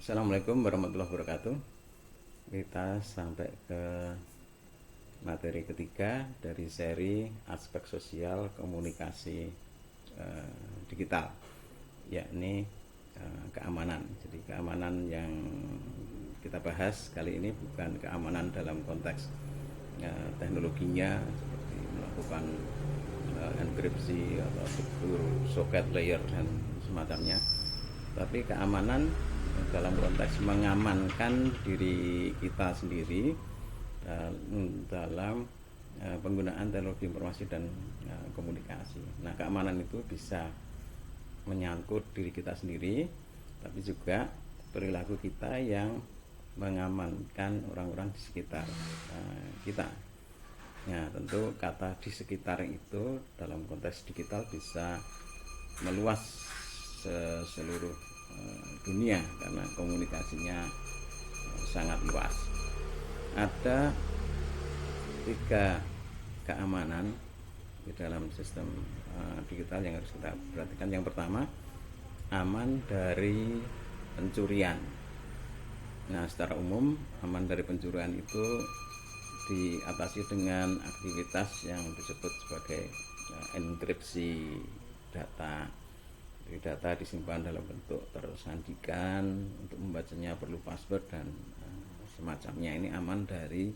Assalamualaikum warahmatullahi wabarakatuh. Kita sampai ke materi ketiga dari seri aspek sosial komunikasi digital, yakni keamanan. Jadi keamanan yang kita bahas kali ini bukan keamanan dalam konteks teknologinya seperti melakukan enkripsi atau secure socket layer dan semacamnya, tapi keamanan dalam konteks mengamankan diri kita sendiri dalam penggunaan teknologi informasi dan komunikasi. Nah, keamanan itu bisa menyangkut diri kita sendiri, tapi juga perilaku kita yang mengamankan orang-orang di sekitar kita. Nah, tentu kata di sekitar itu dalam konteks digital bisa meluas seluruh dunia karena komunikasinya sangat luas. Ada 3 keamanan di dalam sistem digital yang harus kita perhatikan. Yang pertama, aman dari pencurian. Nah, secara umum aman dari pencurian itu diatasi dengan aktivitas yang disebut sebagai enkripsi data. Jadi data disimpan dalam bentuk tersandikan, untuk membacanya perlu password dan semacamnya. Ini aman dari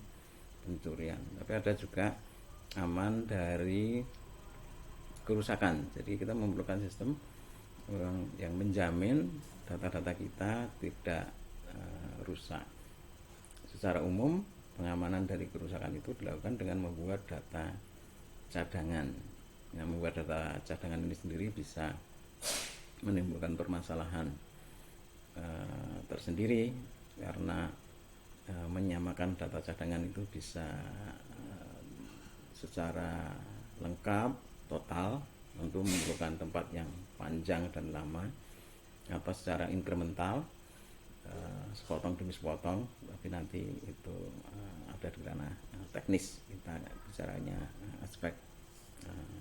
pencurian. Tapi ada juga aman dari kerusakan. Jadi kita memerlukan sistem yang menjamin data-data kita tidak rusak. Secara umum pengamanan dari kerusakan itu dilakukan dengan membuat data cadangan. Nah, membuat data cadangan ini sendiri bisa menimbulkan permasalahan tersendiri karena menyamakan data cadangan itu bisa secara lengkap, total, tentu memerlukan tempat yang panjang dan lama, atau secara inkremental, sepotong demi sepotong, tapi nanti itu ada di ranah teknis. Kita bicaranya aspek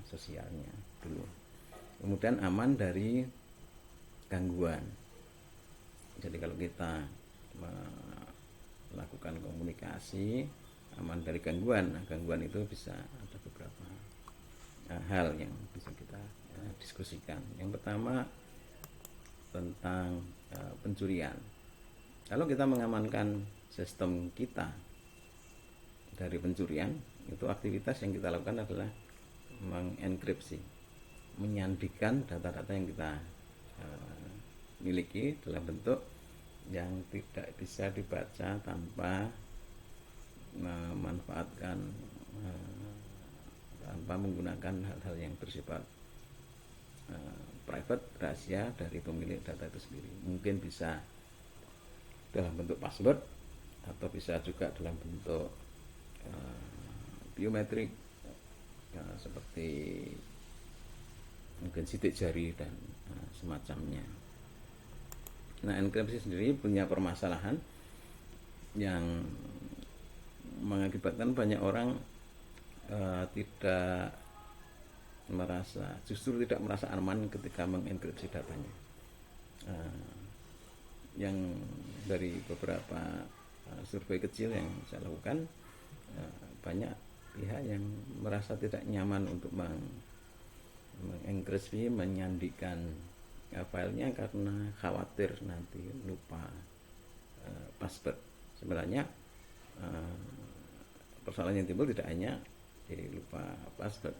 sosialnya dulu. Kemudian aman dari gangguan. Jadi kalau kita melakukan komunikasi, aman dari gangguan. Nah, gangguan itu bisa ada beberapa hal yang bisa kita diskusikan. Yang pertama tentang pencurian. Kalau kita mengamankan sistem kita dari pencurian, itu aktivitas yang kita lakukan adalah mengenkripsi, menyandikan data-data yang kita miliki dalam bentuk yang tidak bisa dibaca tanpa memanfaatkan tanpa menggunakan hal-hal yang bersifat private, rahasia dari pemilik data itu sendiri. Mungkin bisa dalam bentuk password atau bisa juga dalam bentuk biometrik, seperti mungkin sidik jari dan semacamnya. Nah, enkripsi sendiri punya permasalahan yang mengakibatkan banyak orang justru tidak merasa aman ketika mengenkripsi datanya. Yang dari beberapa survei kecil yang saya lakukan, banyak pihak yang merasa tidak nyaman untuk mengenkripsi, menyandikan filenya karena khawatir nanti lupa password. Sebenarnya persoalan yang timbul tidak hanya lupa password,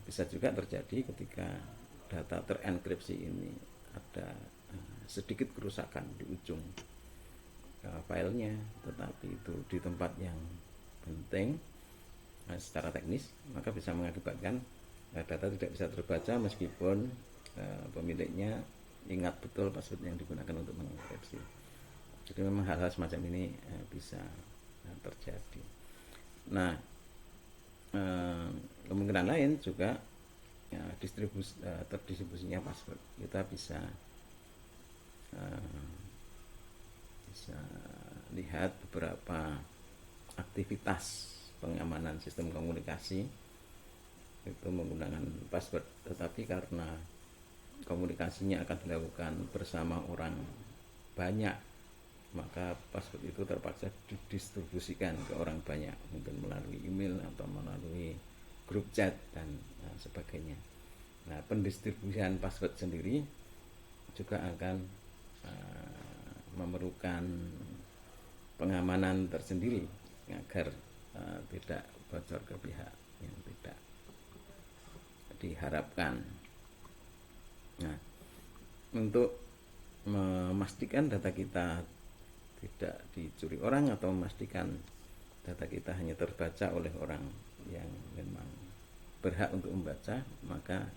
bisa juga terjadi ketika data terenkripsi ini ada sedikit kerusakan di ujung filenya, tetapi itu di tempat yang penting secara teknis, maka bisa mengakibatkan data tidak bisa terbaca meskipun pemiliknya ingat betul password yang digunakan untuk mengenkripsi. Jadi memang hal-hal semacam ini bisa terjadi. Nah, kemungkinan lain juga terdistribusinya password. Kita bisa lihat beberapa aktivitas pengamanan sistem komunikasi itu menggunakan password, tetapi karena komunikasinya akan dilakukan bersama orang banyak maka password itu terpaksa didistribusikan ke orang banyak, mungkin melalui email atau melalui grup chat dan sebagainya. Nah, pendistribusian password sendiri juga akan memerlukan pengamanan tersendiri agar tidak bocor ke pihak yang tidak diharapkan. Nah, untuk memastikan data kita tidak dicuri orang atau memastikan data kita hanya terbaca oleh orang yang memang berhak untuk membaca, maka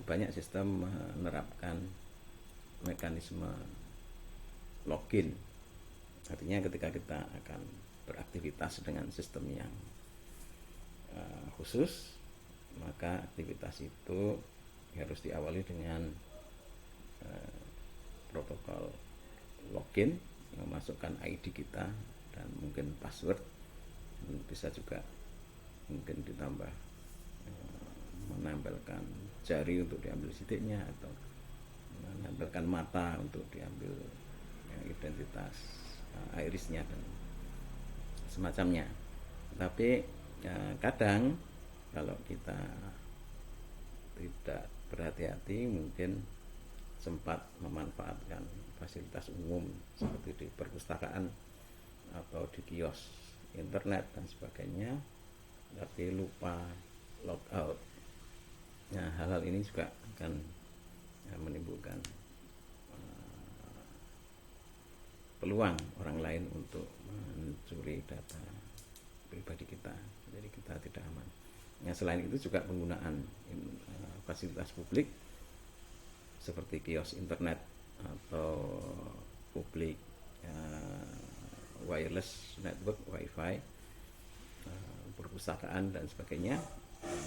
banyak sistem menerapkan mekanisme login. Artinya ketika kita akan beraktivitas dengan sistem yang khusus, maka aktivitas itu harus diawali dengan protokol login, memasukkan ID kita dan mungkin password, bisa juga mungkin ditambah menempelkan jari untuk diambil sitiknya atau menempelkan mata untuk diambil identitas irisnya dan semacamnya. Tapi kadang kalau kita tidak berhati-hati mungkin sempat memanfaatkan fasilitas umum seperti di perpustakaan atau di kios internet dan sebagainya, tapi lupa logout. Nah, hal-hal ini juga akan menimbulkan peluang orang lain untuk mencuri data pribadi kita, jadi kita tidak aman. Nah, selain itu juga penggunaan fasilitas publik seperti kios internet atau public wireless network wifi, perpustakaan dan sebagainya.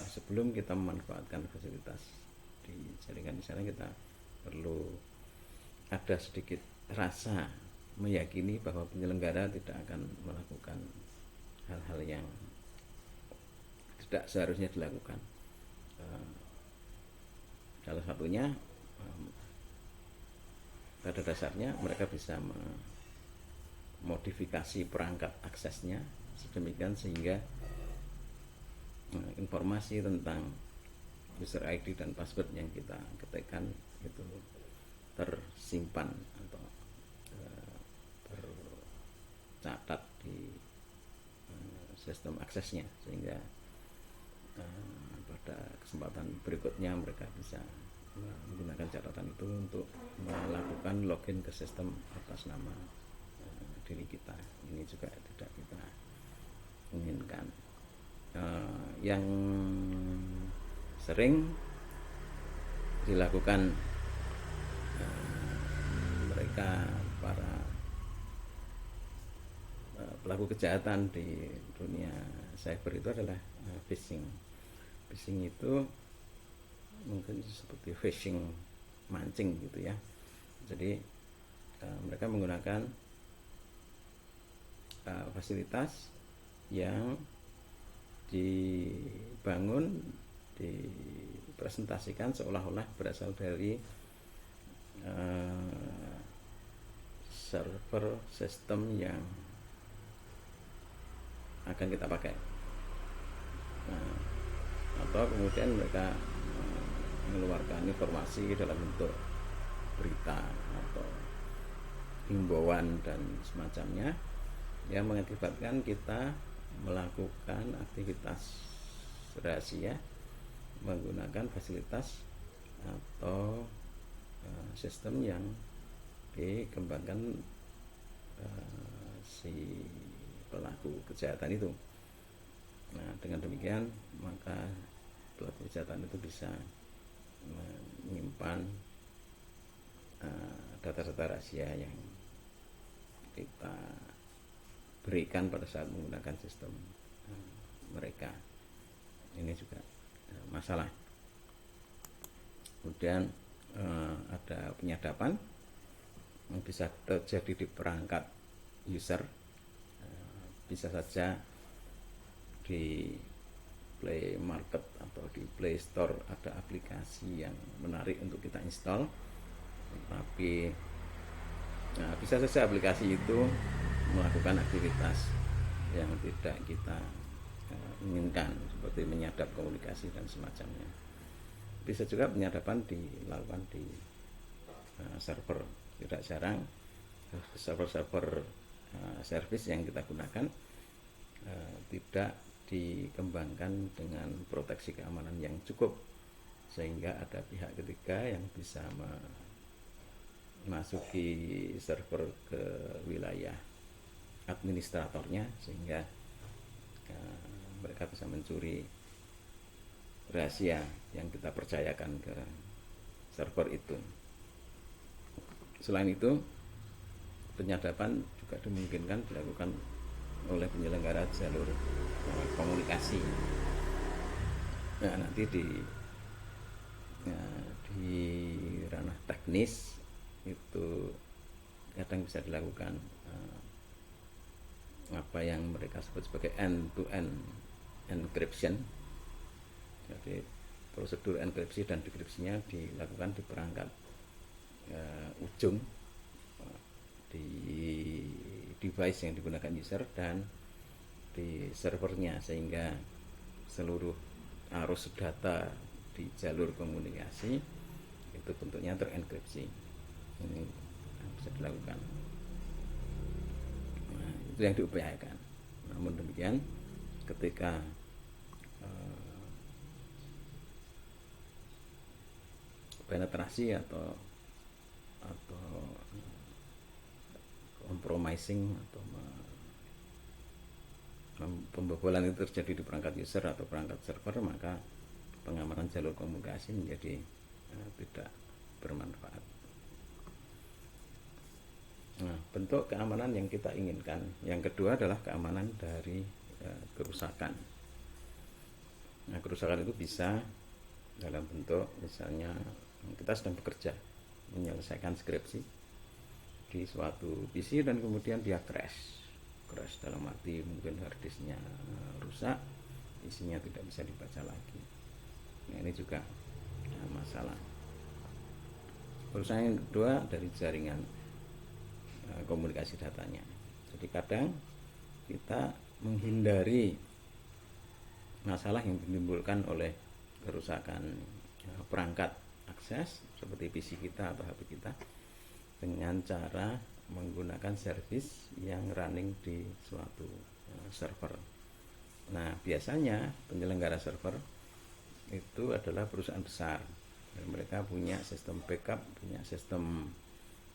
Sebelum kita memanfaatkan fasilitas di jaringan di sana, kita perlu ada sedikit rasa meyakini bahwa penyelenggara tidak akan melakukan hal-hal yang tidak seharusnya dilakukan. Salah satunya, pada dasarnya mereka bisa memodifikasi perangkat aksesnya sedemikian sehingga informasi tentang user ID dan password yang kita ketikkan itu tersimpan atau tercatat di sistem aksesnya, sehingga pada kesempatan berikutnya mereka bisa menggunakan catatan itu untuk melakukan login ke sistem atas nama diri kita. Ini juga tidak kita inginkan. Yang sering dilakukan mereka para pelaku kejahatan di dunia cyber itu adalah phishing. Phishing itu mungkin seperti phishing mancing gitu ya. Jadi mereka menggunakan fasilitas yang dibangun, dipresentasikan seolah-olah berasal dari server sistem yang akan kita pakai. Atau kemudian mereka mengeluarkan informasi dalam bentuk berita atau himbauan dan semacamnya yang mengakibatkan kita melakukan aktivitas rahasia menggunakan fasilitas atau sistem yang dikembangkan si pelaku kejahatan itu. Nah, dengan demikian maka pelaku kejahatan itu bisa menyimpan data-data rahasia yang kita berikan pada saat menggunakan sistem mereka. Ini juga masalah. Kemudian ada penyadapan yang bisa terjadi di perangkat user, bisa saja di Play Market atau di Play Store ada aplikasi yang menarik untuk kita install, tapi Nah, bisa saja aplikasi itu melakukan aktivitas yang tidak kita inginkan, seperti menyadap komunikasi dan semacamnya. Bisa juga penyadapan dilakukan di server. Tidak jarang server-server service yang kita gunakan tidak dikembangkan dengan proteksi keamanan yang cukup, sehingga ada pihak ketiga yang bisa memasuki server ke wilayah administratornya, sehingga mereka bisa mencuri rahasia yang kita percayakan ke server itu. Selain itu, penyadapan juga dimungkinkan dilakukan oleh penyelenggara jalur komunikasi. Nah, nanti di ranah teknis itu kadang bisa dilakukan apa yang mereka sebut sebagai end-to-end encryption. Jadi prosedur enkripsi dan dekripsinya dilakukan di perangkat ujung, di device yang digunakan user dan di servernya, sehingga seluruh arus data di jalur komunikasi itu bentuknya terenkripsi. Ini bisa dilakukan. Nah, itu yang diupayakan. Namun demikian, ketika penetrasi atau compromising atau pembobolan itu terjadi di perangkat user atau perangkat server, maka pengamanan jalur komunikasi menjadi tidak bermanfaat. Nah, bentuk keamanan yang kita inginkan yang kedua adalah keamanan dari kerusakan. Nah, kerusakan itu bisa dalam bentuk, misalnya kita sedang bekerja menyelesaikan skripsi di suatu PC dan kemudian dia crash dalam arti mungkin harddisknya rusak, isinya tidak bisa dibaca lagi. Nah, ini juga masalah. Kerusakan yang kedua dari jaringan komunikasi datanya. Jadi kadang kita menghindari masalah yang ditimbulkan oleh kerusakan perangkat akses seperti PC kita atau HP kita dengan cara menggunakan service yang running di suatu server. Nah, biasanya penyelenggara server itu adalah perusahaan besar dan mereka punya sistem backup, punya sistem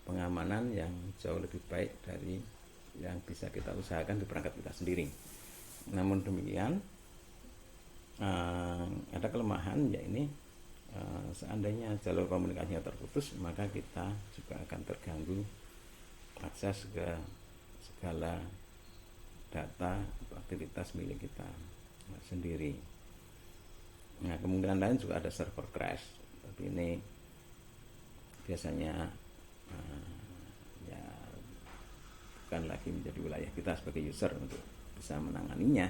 pengamanan yang jauh lebih baik dari yang bisa kita usahakan di perangkat kita sendiri. Namun demikian, ada kelemahan, yaitu seandainya jalur komunikasinya terputus, maka kita juga akan terganggu akses ke segala data atau aktivitas milik kita sendiri. Nah, kemungkinan lain juga ada server crash, tapi ini biasanya ya bukan lagi menjadi wilayah kita sebagai user untuk bisa menanganinya.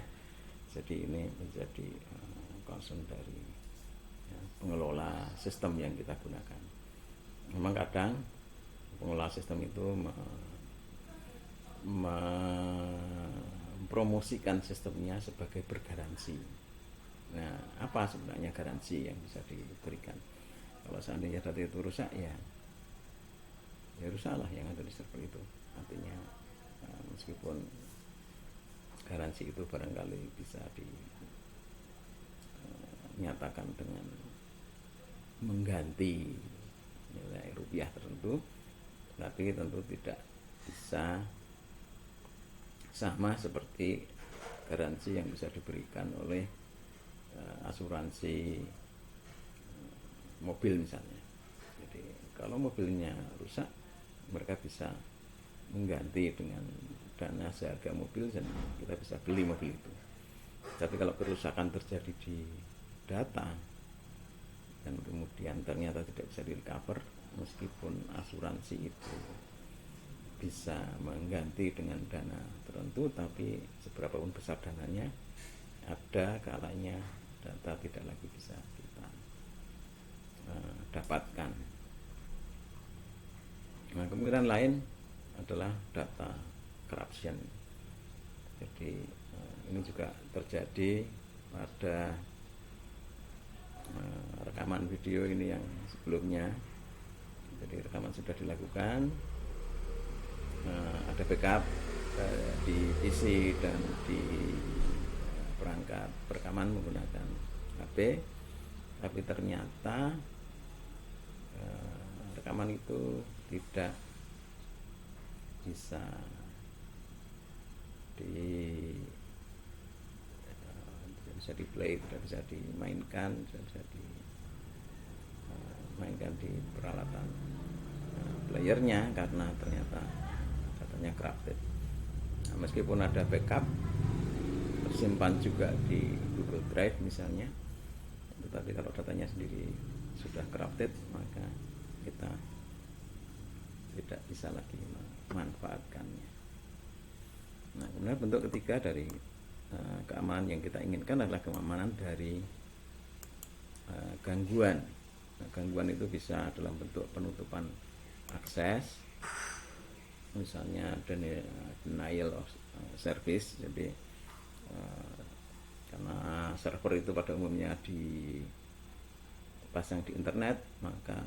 Jadi ini menjadi concern dari pengelola sistem yang kita gunakan. Memang kadang pengelola sistem itu mempromosikan sistemnya sebagai bergaransi. Nah, apa sebenarnya garansi yang bisa diberikan? Kalau seandainya data itu rusak, ya rusaklah yang ada di server itu. Artinya meskipun garansi itu barangkali bisa dinyatakan dengan mengganti nilai rupiah tertentu, tapi tentu tidak bisa sama seperti garansi yang bisa diberikan oleh asuransi mobil misalnya. Jadi kalau mobilnya rusak, mereka bisa mengganti dengan dana seharga mobil dan kita bisa beli mobil itu. Tapi kalau kerusakan terjadi di data dan kemudian ternyata tidak bisa direcover, meskipun asuransi itu bisa mengganti dengan dana tertentu, tapi seberapapun besar dananya, ada kalanya data tidak lagi bisa kita dapatkan. Nah, kemungkinan lain adalah data corruption. Jadi ini juga terjadi pada rekaman video ini yang sebelumnya. Jadi rekaman sudah dilakukan, ada backup di PC dan di perangkat perekaman menggunakan HP, tapi ternyata rekaman itu tidak bisa di play, tidak bisa dimainkan, tidak bisa dimainkan di peralatan playernya karena ternyata datanya corrupted. Nah, meskipun ada backup tersimpan juga di Google Drive misalnya, tetapi kalau datanya sendiri sudah corrupted, maka kita tidak bisa lagi memanfaatkannya. Nah, kemudian bentuk ketiga dari keamanan yang kita inginkan adalah keamanan dari gangguan. Nah, gangguan itu bisa dalam bentuk penutupan akses, misalnya denial of service. Jadi karena server itu pada umumnya dipasang di internet, maka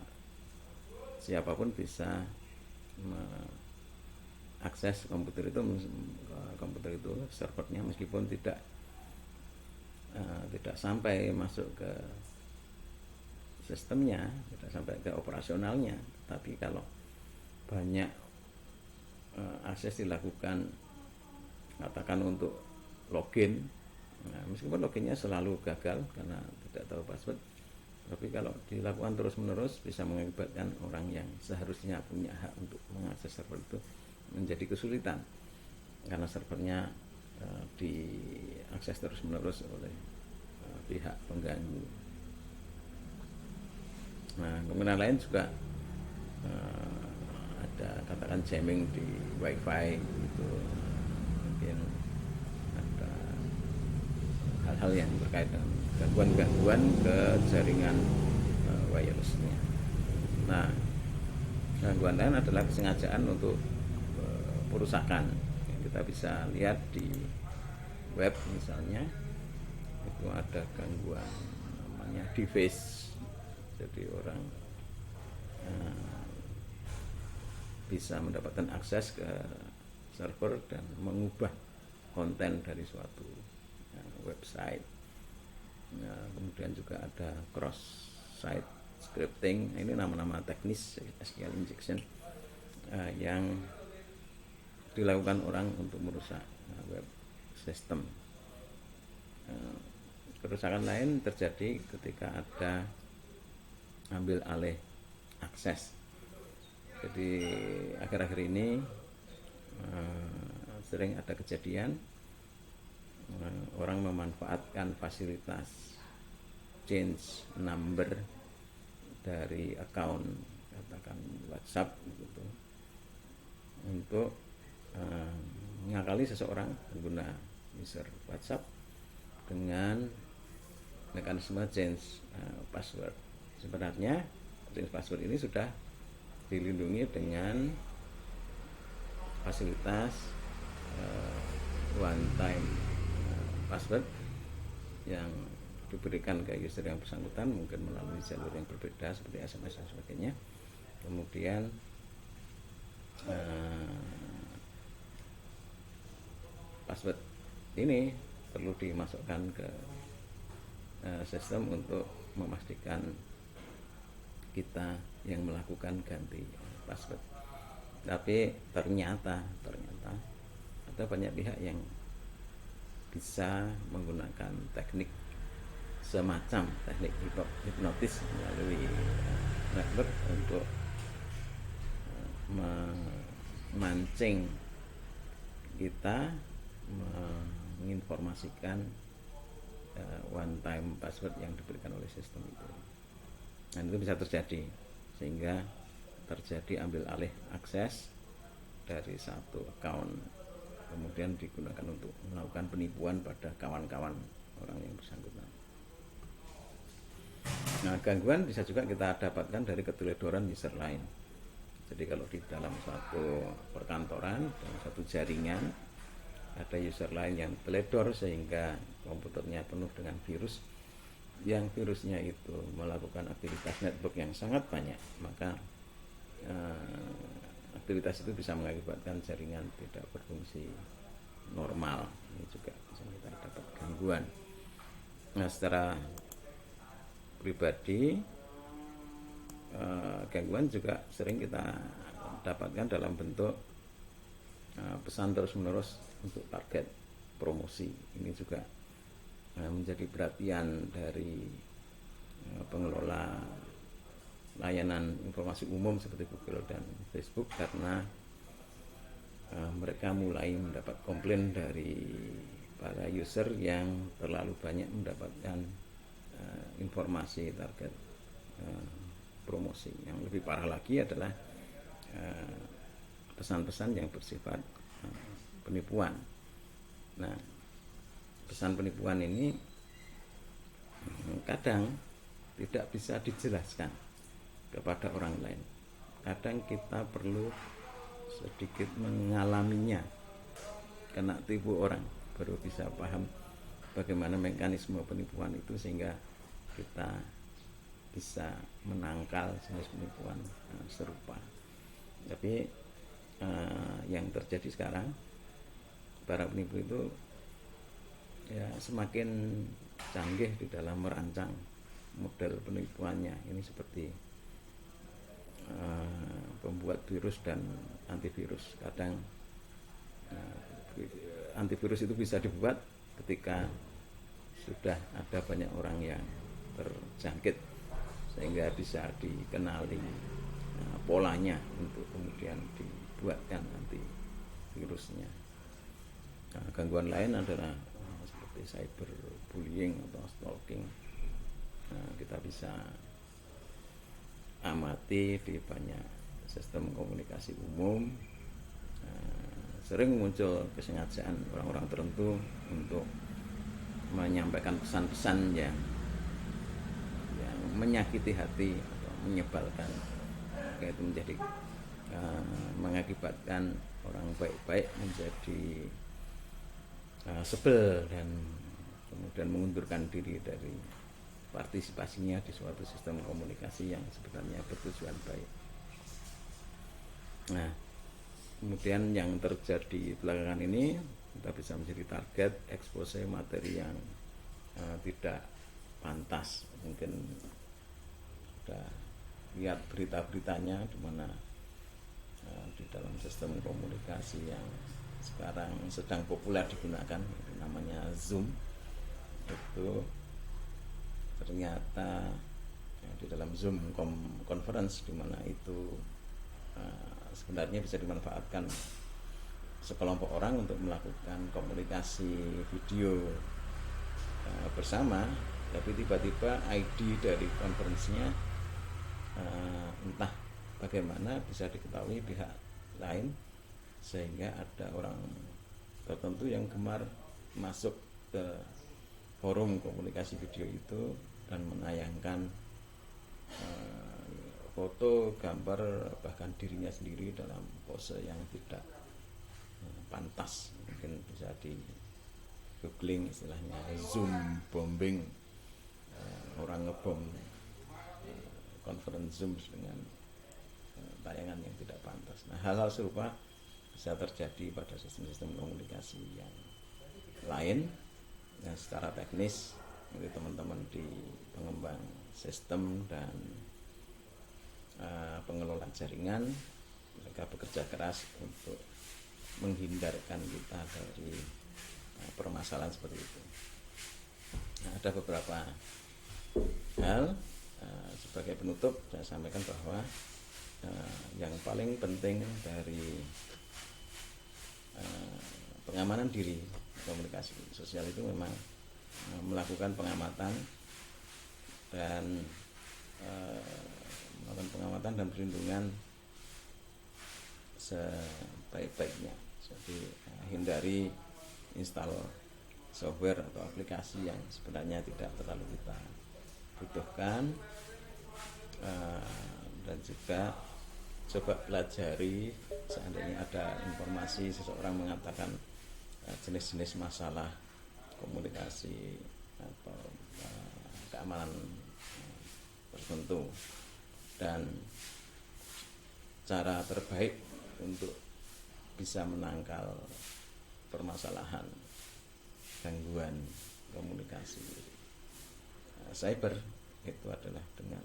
siapapun bisa akses komputer itu servernya, meskipun tidak sampai masuk ke sistemnya, tidak sampai ke operasionalnya. Tapi kalau banyak akses dilakukan, katakan untuk login, nah, meskipun loginnya selalu gagal karena tidak tahu password, tapi kalau dilakukan terus menerus bisa mengakibatkan orang yang seharusnya punya hak untuk mengakses server itu menjadi kesulitan karena servernya diakses terus menerus oleh pihak pengganggu. Nah, kemudian lain juga ada katakan jamming di wifi itu, mungkin ada hal-hal yang berkait dengan gangguan-gangguan ke jaringan wirelessnya. Nah, gangguan lain adalah kesengajaan untuk perusakan. Kita bisa lihat di web misalnya, itu ada gangguan namanya deface. Jadi orang bisa mendapatkan akses ke server dan mengubah konten dari suatu website. Nah, kemudian juga ada cross site scripting. Ini nama-nama teknis SQL injection yang dilakukan orang untuk merusak web system. Kerusakan lain terjadi ketika ada ambil alih akses. Jadi akhir-akhir ini sering ada kejadian orang memanfaatkan fasilitas change number dari account, katakan WhatsApp gitu, untuk mengakali seseorang pengguna user WhatsApp dengan mekanisme change password. Sebenarnya change password ini sudah dilindungi dengan fasilitas one time password yang diberikan ke user yang bersangkutan, mungkin melalui jalur yang berbeda seperti SMS dan sebagainya. Kemudian password ini perlu dimasukkan ke sistem untuk memastikan kita yang melakukan ganti password. Tapi ternyata ada banyak pihak yang bisa menggunakan teknik semacam teknik hipnotis melalui network untuk memancing kita menginformasikan one time password yang diberikan oleh sistem itu. Dan itu bisa terjadi sehingga terjadi ambil alih akses dari satu account, kemudian digunakan untuk melakukan penipuan pada kawan-kawan orang yang bersangkutan. Nah, gangguan bisa juga kita dapatkan dari keteledoran user lain. Jadi kalau di dalam suatu perkantoran, dalam satu jaringan, ada user lain yang teledor sehingga komputernya penuh dengan virus, yang virusnya itu melakukan aktivitas network yang sangat banyak, maka aktivitas itu bisa mengakibatkan jaringan tidak berfungsi normal. Ini juga bisa kita dapat gangguan. Nah, secara pribadi gangguan juga sering kita dapatkan dalam bentuk pesan terus menerus untuk target promosi. Ini juga menjadi perhatian dari pengelola layanan informasi umum seperti Google dan Facebook, karena mereka mulai mendapat komplain dari para user yang terlalu banyak mendapatkan informasi target promosi. Yang lebih parah lagi adalah pesan-pesan yang bersifat penipuan. Nah, pesan penipuan ini kadang tidak bisa dijelaskan kepada orang lain. Kadang kita perlu sedikit mengalaminya, kena tipu orang, baru bisa paham bagaimana mekanisme penipuan itu, sehingga kita bisa menangkal jenis penipuan serupa. Tapi yang terjadi sekarang, para penipu itu ya semakin canggih di dalam merancang model penipuannya. Ini seperti pembuat virus dan antivirus. Kadang antivirus itu bisa dibuat ketika sudah ada banyak orang yang terjangkit, sehingga bisa dikenali polanya untuk kemudian dibuatkan antivirusnya. Nah, gangguan lain adalah seperti cyberbullying atau stalking. Nah, kita bisa amati di banyak sistem komunikasi umum. Sering muncul kesengajaan orang-orang tertentu untuk menyampaikan pesan-pesan yang menyakiti hati atau menyebalkan. Itu menjadi mengakibatkan orang baik-baik menjadi sebel dan kemudian mengundurkan diri dari partisipasinya di suatu sistem komunikasi yang sebenarnya bertujuan baik. Nah, kemudian yang terjadi belakangan ini, kita bisa menjadi target expose materi yang tidak pantas. Mungkin sudah lihat berita-beritanya di mana di dalam sistem komunikasi yang sekarang sedang populer digunakan, namanya Zoom, itu ternyata di dalam Zoom conference, di mana itu sebenarnya bisa dimanfaatkan sekelompok orang untuk melakukan komunikasi video bersama, tapi tiba-tiba ID dari konferensinya entah bagaimana bisa diketahui pihak lain, sehingga ada orang tertentu yang gemar masuk ke forum komunikasi video itu dan menayangkan foto, gambar, bahkan dirinya sendiri dalam pose yang tidak pantas. Mungkin bisa di googling istilahnya Zoom bombing, orang ngebom conference Zoom dengan tayangan yang tidak pantas. Nah, hal-hal serupa bisa terjadi pada sistem-sistem komunikasi yang lain. Nah, secara teknis, teman-teman di pengembang sistem dan pengelola jaringan, mereka bekerja keras untuk menghindarkan kita dari permasalahan seperti itu. Nah, ada beberapa hal. Sebagai penutup, saya sampaikan bahwa yang paling penting dari pengamanan diri komunikasi sosial itu memang melakukan pengamatan dan perlindungan sebaik-baiknya. Jadi hindari install software atau aplikasi yang sebenarnya tidak terlalu kita butuhkan, dan juga coba pelajari. Seandainya ada informasi seseorang mengatakan jenis-jenis masalah komunikasi atau keamanan tertentu, dan cara terbaik untuk bisa menangkal permasalahan gangguan komunikasi cyber itu adalah dengan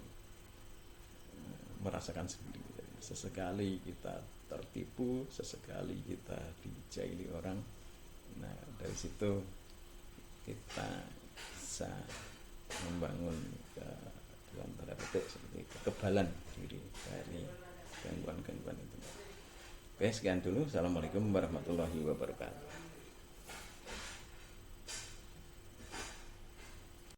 merasakan sendiri. Sesekali kita tertipu, sesekali kita dijaili orang. Nah, dari situ kita bisa membangun dalam tanda petik seperti kekebalan diri dari gangguan-gangguan itu. Oke, sekian dulu. Assalamualaikum warahmatullahi wabarakatuh.